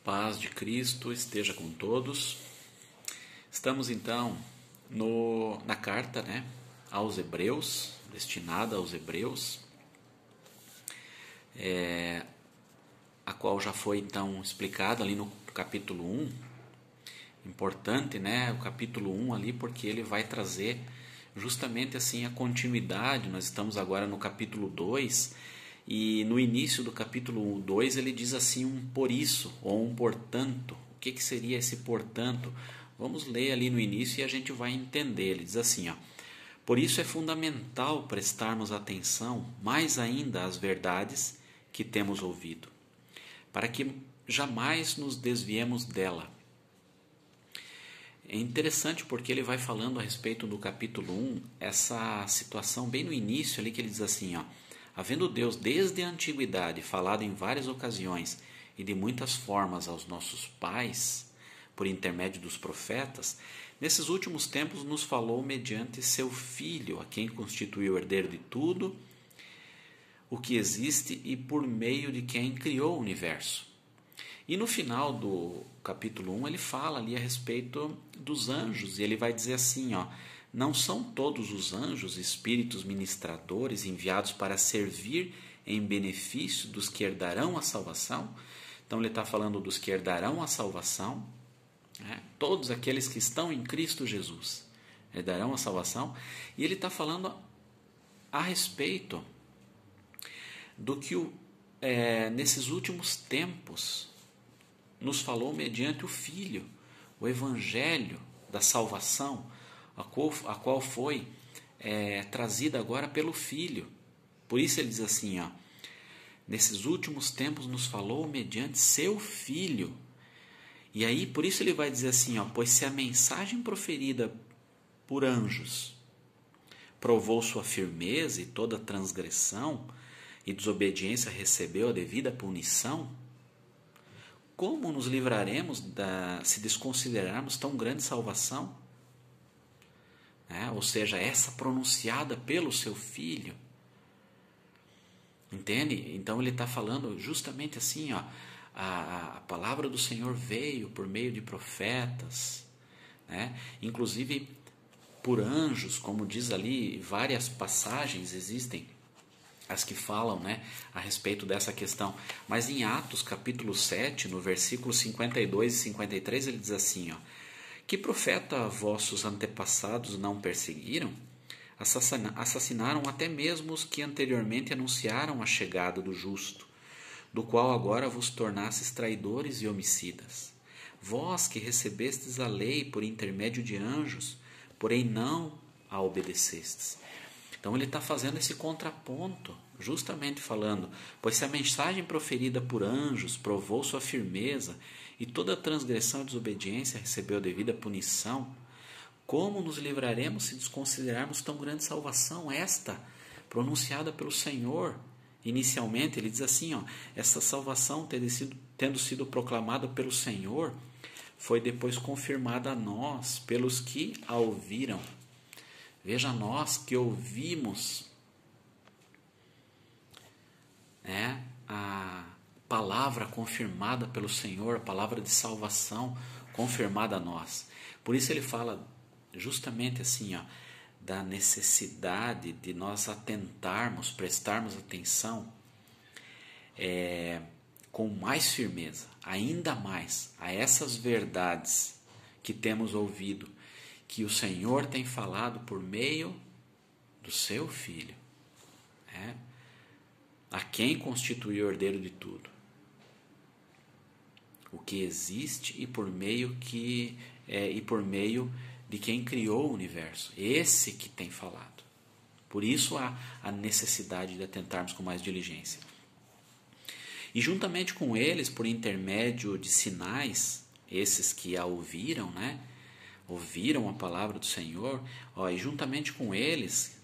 Paz de Cristo esteja com todos. Estamos então na carta, aos Hebreus, destinada aos Hebreus, a qual já foi então explicada ali no capítulo 1. Importante, o capítulo 1 ali, porque ele vai trazer justamente assim a continuidade. Nós estamos agora no capítulo 2. E no início do capítulo 2 ele diz assim um por isso, ou um portanto. O que seria esse portanto? Vamos ler ali no início e a gente vai entender. Ele diz assim, por isso é fundamental prestarmos atenção mais ainda às verdades que temos ouvido, para que jamais nos desviemos dela. É interessante porque ele vai falando a respeito do capítulo 1, essa situação bem no início ali que ele diz assim, havendo Deus desde a antiguidade falado em várias ocasiões e de muitas formas aos nossos pais, por intermédio dos profetas, nesses últimos tempos nos falou mediante seu Filho, a quem constituiu o herdeiro de tudo o que existe e por meio de quem criou o universo. E no final do capítulo 1 ele fala ali a respeito dos anjos, e ele vai dizer assim, não são todos os anjos espíritos ministradores enviados para servir em benefício dos que herdarão a salvação? Então ele está falando dos que herdarão a salvação, todos aqueles que estão em Cristo Jesus herdarão a salvação, e ele está falando a respeito do que nesses últimos tempos nos falou mediante o Filho, o Evangelho da salvação, a qual foi trazida agora pelo Filho. Por isso ele diz assim, nesses últimos tempos nos falou mediante seu Filho. E aí, por isso ele vai dizer assim, pois se a mensagem proferida por anjos provou sua firmeza e toda transgressão e desobediência recebeu a devida punição, como nos livraremos se desconsiderarmos tão grande salvação? Ou seja, essa pronunciada pelo seu Filho. Entende? Então ele está falando justamente assim, a palavra do Senhor veio por meio de profetas, inclusive por anjos, como diz ali, várias passagens existem, as que falam a respeito dessa questão. Mas em Atos capítulo 7, no versículo 52 e 53, ele diz assim, que profeta vossos antepassados não perseguiram? Assassinaram até mesmo os que anteriormente anunciaram a chegada do justo, do qual agora vos tornastes traidores e homicidas. Vós que recebestes a lei por intermédio de anjos, porém não a obedecestes. Então ele está fazendo esse contraponto, justamente falando, pois se a mensagem proferida por anjos provou sua firmeza e toda transgressão e desobediência recebeu a devida punição, como nos livraremos se desconsiderarmos tão grande salvação, esta pronunciada pelo Senhor? Inicialmente ele diz assim, essa salvação tendo sido proclamada pelo Senhor, foi depois confirmada a nós, pelos que a ouviram. Veja, nós que ouvimos a palavra confirmada pelo Senhor, a palavra de salvação confirmada a nós. Por isso ele fala justamente assim, da necessidade de nós atentarmos, prestarmos atenção com mais firmeza, ainda mais, a essas verdades que temos ouvido, que o Senhor tem falado por meio do seu Filho, a quem constituiu o herdeiro de tudo, o que existe e por meio de quem criou o universo, esse que tem falado. Por isso há a necessidade de atentarmos com mais diligência. E juntamente com eles, por intermédio de sinais, esses que a ouviram, ouviram a palavra do Senhor, e juntamente com eles,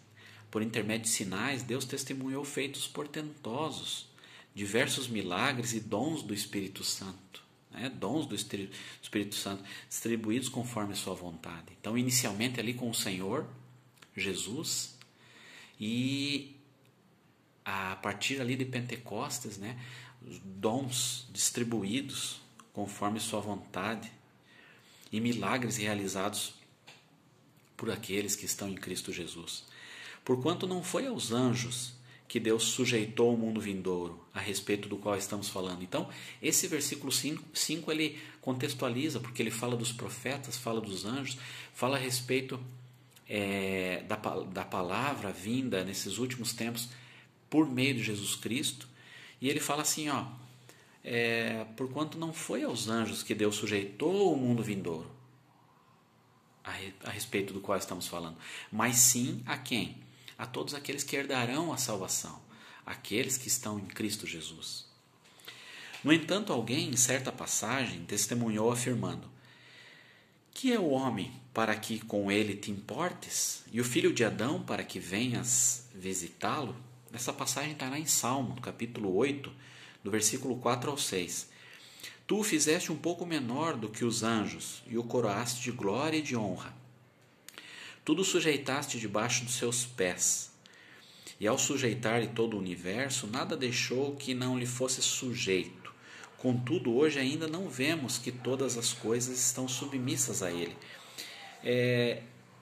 por intermédio de sinais, Deus testemunhou feitos portentosos, diversos milagres e dons do Espírito Santo, dons do Espírito Santo, distribuídos conforme a sua vontade. Então, inicialmente ali com o Senhor, Jesus, e a partir ali de Pentecostes, os dons distribuídos conforme sua vontade, e milagres realizados por aqueles que estão em Cristo Jesus. Porquanto não foi aos anjos que Deus sujeitou o mundo vindouro, a respeito do qual estamos falando. Então, esse versículo 5 ele contextualiza, porque ele fala dos profetas, fala dos anjos, fala a respeito da palavra vinda nesses últimos tempos por meio de Jesus Cristo. E ele fala assim, porquanto não foi aos anjos que Deus sujeitou o mundo vindouro, a respeito do qual estamos falando, mas sim a quem? A todos aqueles que herdarão a salvação, aqueles que estão em Cristo Jesus. No entanto, alguém, em certa passagem, testemunhou afirmando: que é o homem para que com ele te importes, e o filho de Adão para que venhas visitá-lo? Essa passagem está lá em Salmo, no capítulo 8, do versículo 4 ao 6. Tu o fizeste um pouco menor do que os anjos, e o coroaste de glória e de honra. Tudo sujeitaste debaixo dos seus pés. E ao sujeitar-lhe todo o universo, nada deixou que não lhe fosse sujeito. Contudo, hoje ainda não vemos que todas as coisas estão submissas a ele.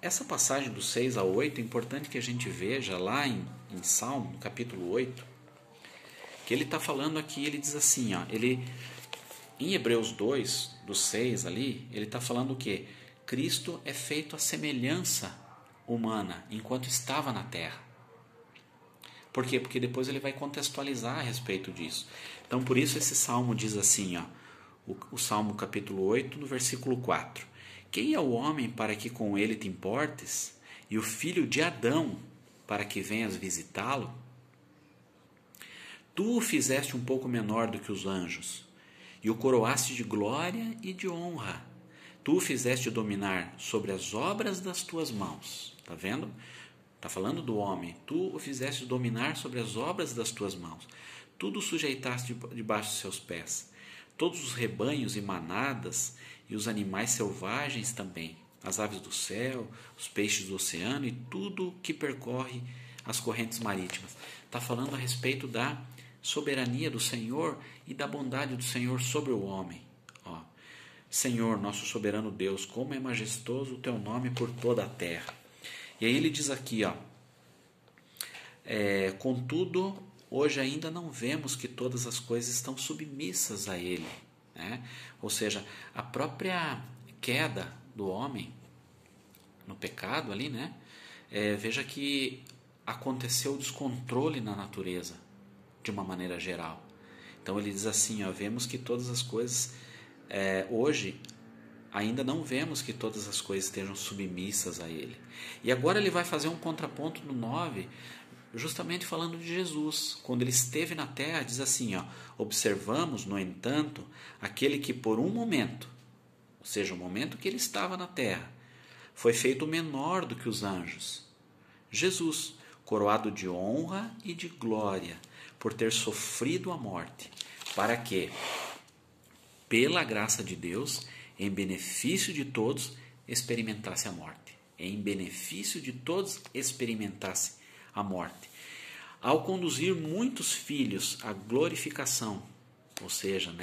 Essa passagem do 6 ao 8 é importante que a gente veja lá em Salmo, no capítulo 8, que ele está falando aqui, ele diz assim, em Hebreus 2, do 6 ali, ele está falando o quê? Cristo é feito à semelhança humana, enquanto estava na terra. Por quê? Porque depois ele vai contextualizar a respeito disso. Então, por isso esse salmo diz assim, o Salmo capítulo 8, no versículo 4. Quem é o homem para que com ele te importes, e o filho de Adão para que venhas visitá-lo? Tu o fizeste um pouco menor do que os anjos, e o coroaste de glória e de honra. Tu o fizeste dominar sobre as obras das tuas mãos. Está vendo? Está falando do homem. Tu o fizeste dominar sobre as obras das tuas mãos. Tudo sujeitaste debaixo dos seus pés. Todos os rebanhos e manadas e os animais selvagens também. As aves do céu, os peixes do oceano e tudo que percorre as correntes marítimas. Está falando a respeito da soberania do Senhor e da bondade do Senhor sobre o homem. Senhor, nosso soberano Deus, como é majestoso o teu nome por toda a terra. E aí ele diz aqui, contudo, hoje ainda não vemos que todas as coisas estão submissas a ele. Né? Ou seja, a própria queda do homem no pecado ali, né? Veja que aconteceu o descontrole na natureza, de uma maneira geral. Então ele diz assim, vemos que todas as coisas... hoje ainda não vemos que todas as coisas estejam submissas a ele. E agora ele vai fazer um contraponto no 9, justamente falando de Jesus. Quando ele esteve na terra, diz assim, observamos, no entanto, aquele que por um momento, ou seja, o momento que ele estava na terra, foi feito menor do que os anjos. Jesus, coroado de honra e de glória, por ter sofrido a morte, para que, pela graça de Deus, em benefício de todos, experimentasse a morte. Em benefício de todos, experimentasse a morte. Ao conduzir muitos filhos à glorificação, ou seja,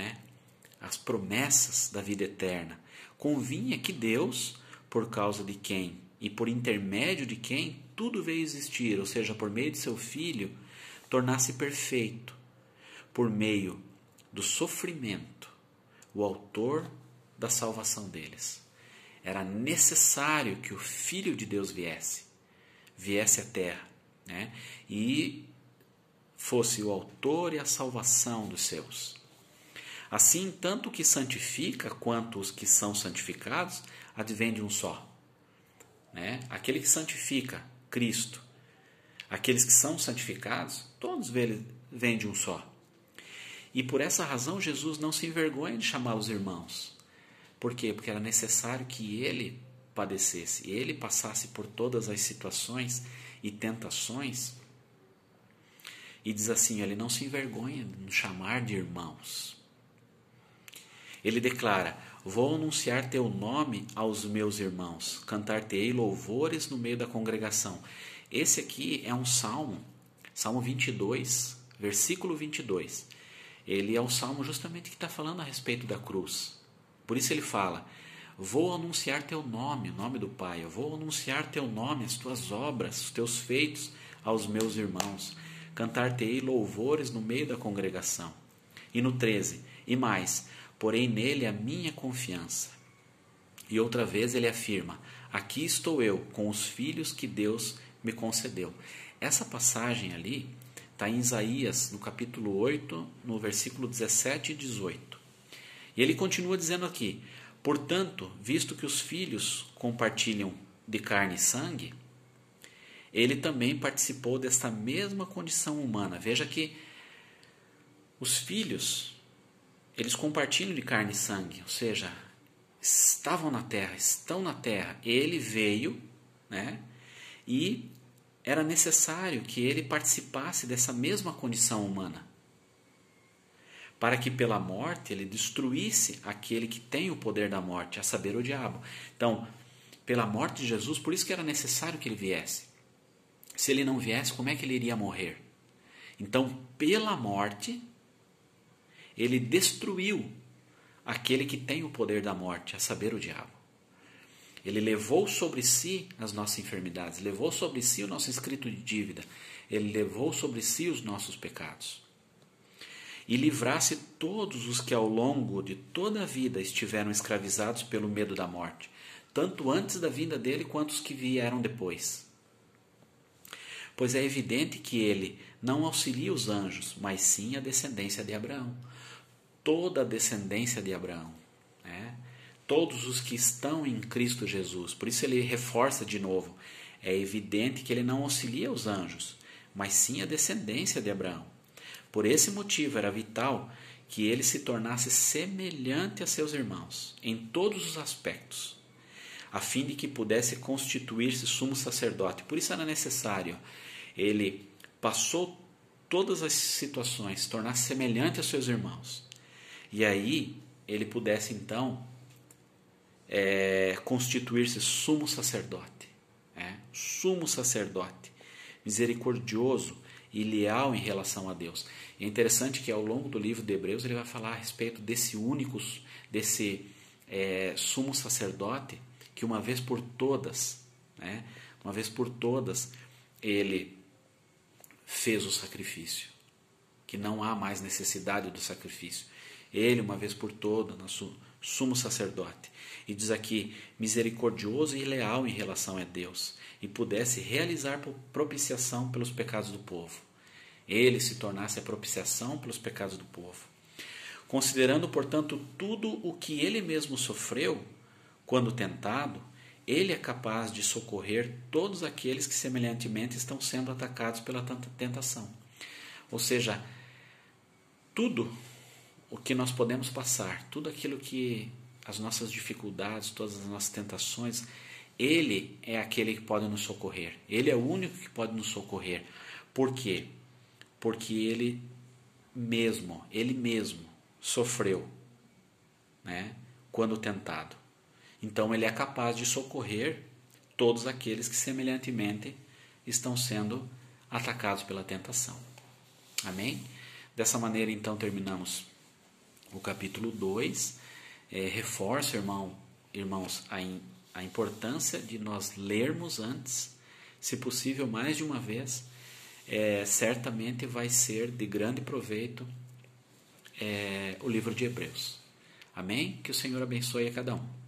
as promessas da vida eterna, convinha que Deus, por causa de quem e por intermédio de quem tudo veio existir, ou seja, por meio de seu Filho, tornasse perfeito, por meio do sofrimento, o autor da salvação deles. Era necessário que o Filho de Deus viesse à terra, e fosse o autor e a salvação dos seus. Assim, tanto o que santifica quanto os que são santificados advém de um só. Aquele que santifica, Cristo. Aqueles que são santificados, todos vêm de um só. E por essa razão Jesus não se envergonha de chamá-los irmãos. Por quê? Porque era necessário que ele padecesse, ele passasse por todas as situações e tentações. E diz assim, ele não se envergonha de nos chamar de irmãos. Ele declara, vou anunciar teu nome aos meus irmãos, cantar-te-ei louvores no meio da congregação. Esse aqui é um salmo, Salmo 22, versículo 22. ele é o salmo justamente que está falando a respeito da cruz. Por isso ele fala: vou anunciar teu nome, o nome do Pai, eu vou anunciar teu nome, as tuas obras, os teus feitos aos meus irmãos. Cantar-te-ei louvores no meio da congregação. E no 13, e mais, porém nele a minha confiança. E outra vez ele afirma: aqui estou eu com os filhos que Deus me concedeu. Essa passagem ali está em Isaías, no capítulo 8, no versículo 17 e 18. E ele continua dizendo aqui: portanto, visto que os filhos compartilham de carne e sangue, ele também participou desta mesma condição humana. Veja que os filhos, eles compartilham de carne e sangue, ou seja, estavam na terra, estão na terra. Ele veio, né, e era necessário que ele participasse dessa mesma condição humana, para que pela morte ele destruísse aquele que tem o poder da morte, a saber, o diabo. Então, pela morte de Jesus, por isso que era necessário que ele viesse. Se ele não viesse, como é que ele iria morrer? Então, pela morte, ele destruiu aquele que tem o poder da morte, a saber, o diabo. Ele levou sobre si as nossas enfermidades, levou sobre si o nosso escrito de dívida, ele levou sobre si os nossos pecados. E livrasse todos os que ao longo de toda a vida estiveram escravizados pelo medo da morte, tanto antes da vinda dele quanto os que vieram depois. Pois é evidente que ele não auxilia os anjos, mas sim a descendência de Abraão. Toda a descendência de Abraão, né? Todos os que estão em Cristo Jesus. Por isso ele reforça de novo: é evidente que ele não auxilia os anjos, mas sim a descendência de Abraão. Por esse motivo era vital que ele se tornasse semelhante a seus irmãos, em todos os aspectos, a fim de que pudesse constituir-se sumo sacerdote. Por isso era necessário. Ele passou todas as situações, se tornasse semelhante a seus irmãos. E aí ele pudesse então constituir-se sumo sacerdote. Sumo sacerdote, misericordioso e leal em relação a Deus. E é interessante que ao longo do livro de Hebreus ele vai falar a respeito desse sumo sacerdote que uma vez por todas, ele fez o sacrifício, que não há mais necessidade do sacrifício. Ele, uma vez por todas, nosso sumo sacerdote. E diz aqui: misericordioso e leal em relação a Deus, e pudesse realizar propiciação pelos pecados do povo. Ele se tornasse a propiciação pelos pecados do povo. Considerando, portanto, tudo o que ele mesmo sofreu, quando tentado, ele é capaz de socorrer todos aqueles que semelhantemente estão sendo atacados pela tentação. Ou seja, tudo o que nós podemos passar, tudo aquilo que as nossas dificuldades, todas as nossas tentações, ele é aquele que pode nos socorrer. Ele é o único que pode nos socorrer. Por quê? Porque ele mesmo sofreu, né, quando tentado. Então ele é capaz de socorrer todos aqueles que semelhantemente estão sendo atacados pela tentação. Amém? Dessa maneira então terminamos o capítulo 2. Reforço, irmãos, a importância de nós lermos antes, se possível mais de uma vez. Certamente vai ser de grande proveito o livro de Hebreus. Amém? Que o Senhor abençoe a cada um.